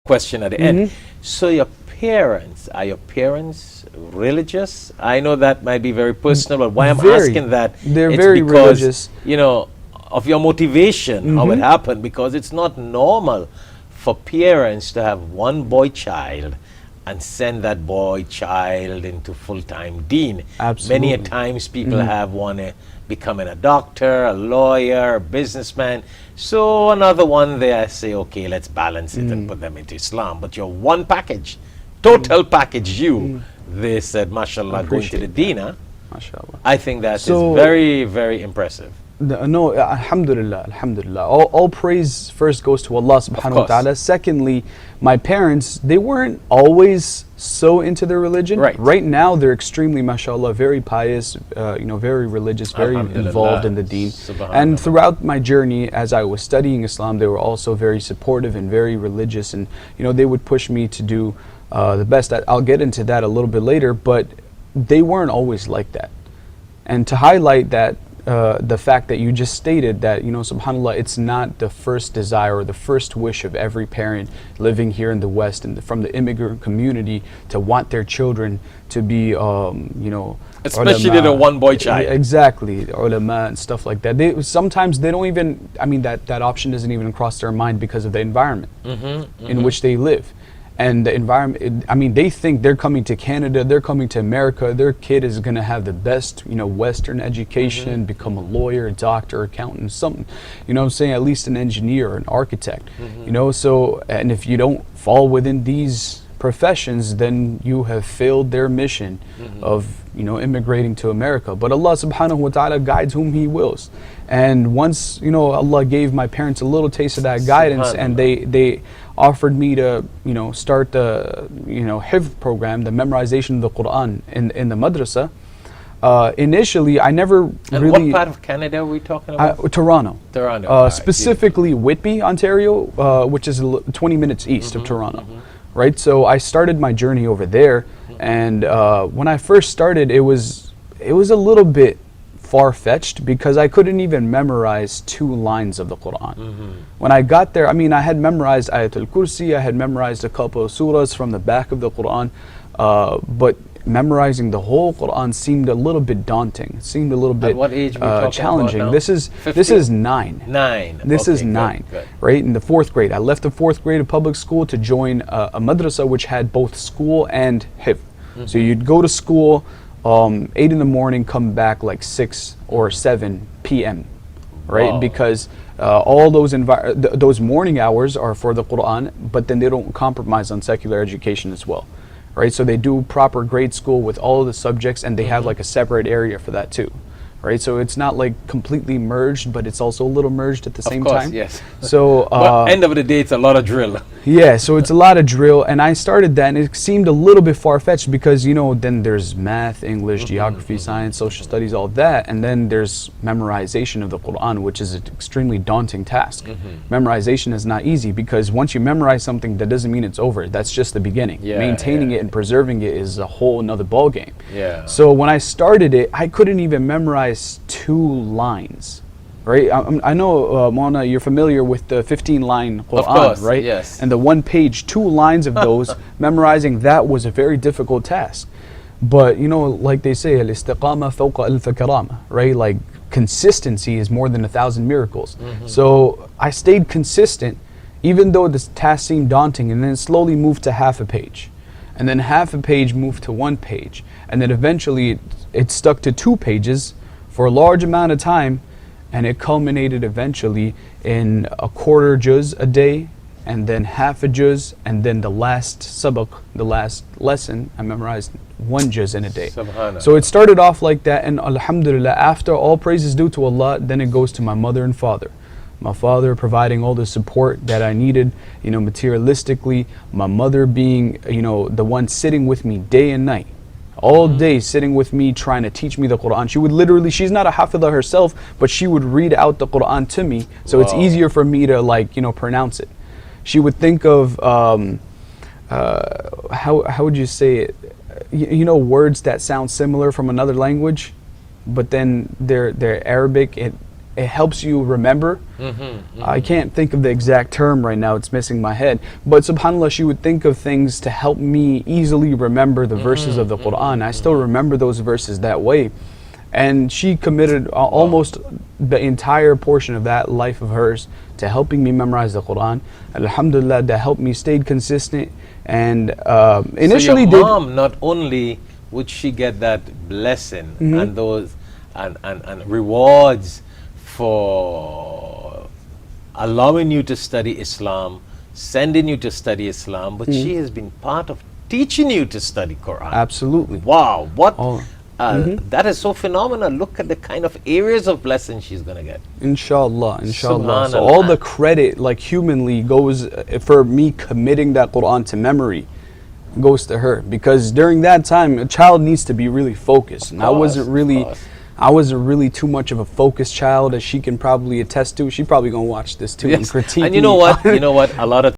question at the end. So your parents, are your parents religious? I know that might be very personal, but why I'm asking that, they're it's very because, religious. you know, of your motivation, how it happened, because it's not normal for parents to have one boy child and send that boy child into full-time dean. Absolutely. Many a times people have one becoming a doctor, a lawyer, a businessman. So another one there say, okay, let's balance it and put them into Islam. But you're one package, total package you. They said, mashallah, going to the deen, huh? MashaAllah. I think that is very, very impressive. No, alhamdulillah, alhamdulillah. All praise first goes to Allah subhanahu wa ta'ala. Secondly, my parents, they weren't always so into their religion. Right now, they're extremely, mashallah, very pious, very religious, very involved in the deen. And throughout my journey, as I was studying Islam, they were also very supportive and very religious. And, they would push me to do the best. I'll get into that a little bit later, but they weren't always like that. And to highlight that, the fact that you just stated that, subhanAllah, it's not the first desire or the first wish of every parent living here in the West and from the immigrant community to want their children to be, especially ulama, the one boy child. Exactly, ulama and stuff like that. Sometimes they don't even, that option doesn't even cross their mind because of the environment in which they live. And the environment, they think they're coming to Canada, they're coming to America, their kid is going to have the best, Western education, become a lawyer, a doctor, accountant, something, at least an engineer or an architect, so, and if you don't fall within these professions, then you have failed their mission of, immigrating to America. But Allah subhanahu wa ta'ala guides whom He wills. And once, Allah gave my parents a little taste of that guidance, and they offered me to, start the, hifz program, the memorization of the Quran in the madrasa. Initially, I never really... what part of Canada are we talking about? Toronto. Toronto. Specifically Whitby, Ontario, which is 20 minutes east of Toronto. Right, so I started my journey over there, and when I first started, it was a little bit far-fetched because I couldn't even memorize 2 lines of the Quran. When I got there, I had memorized Ayatul Kursi, I had memorized a couple of surahs from the back of the Quran, but memorizing the whole Quran seemed a little bit daunting. It seemed a little bit challenging. This is 9. This is 9, right? In the 4th grade. I left the 4th grade of public school to join a madrasa which had both school and hifz. So you'd go to school 8 in the morning, come back like 6 or 7 p.m. right? Because all those morning hours are for the Quran, but then they don't compromise on secular education as well. Right, so they do proper grade school with all of the subjects, and they have like a separate area for that too. Right, so it's not like completely merged, but it's also a little merged at the same time. Yes. So but end of the day, it's a lot of drill. Yeah, so it's a lot of drill, and I started that, and it seemed a little bit far-fetched because then there's math, English, geography, science, social studies, all that, and then there's memorization of the Quran, which is an extremely daunting task. Memorization is not easy because once you memorize something, that doesn't mean it's over. That's just the beginning. Maintaining it and preserving it is a whole another ball game. So when I started it, I couldn't even memorize 2 lines. Right, I know, Mona, you're familiar with the 15-line Quran, of course, right? Yes. And the 1 page, 2 lines of those, memorizing that was a very difficult task. But like they say, al-istiqama fawqa al-karama, right? Like consistency is more than 1,000 miracles. So I stayed consistent, even though this task seemed daunting, and then slowly moved to half a page, and then half a page moved to 1 page, and then eventually it stuck to 2 pages for a large amount of time. And it culminated eventually in a 1/4 juz a day, and then half a juz, and then the last sabaq, the last lesson, I memorized 1 juz in a day. So it started off like that, and alhamdulillah, after all praises due to Allah, then it goes to my mother and father. My father providing all the support that I needed, materialistically, my mother being, the one sitting with me day and night. All day sitting with me trying to teach me the Quran. She would literally, she's not a hafidha herself, but she would read out the Quran to me, so it's easier for me to pronounce it. She would think of how would you say it, words that sound similar from another language, but then they're Arabic, it helps you remember. I can't think of the exact term right now, it's missing my head, but subhanAllah, she would think of things to help me easily remember the verses of the Quran. I still remember those verses that way. And she committed almost the entire portion of that life of hers to helping me memorize the Quran. Alhamdulillah, that helped me stay consistent. And initially, so your mom, not only would she get that blessing and those and rewards for allowing you to study Islam, sending you to study Islam, but she has been part of teaching you to study Quran. Absolutely. Wow, what? That is so phenomenal. Look at the kind of areas of blessing she's going to get. Inshallah, inshallah. So all the credit, like humanly, goes for me committing that Quran to memory, goes to her. Because during that time, a child needs to be really focused. And I wasn't really too much of a focused child, as she can probably attest to. She's probably going to watch this too and critique And you know what? You know what? A lot of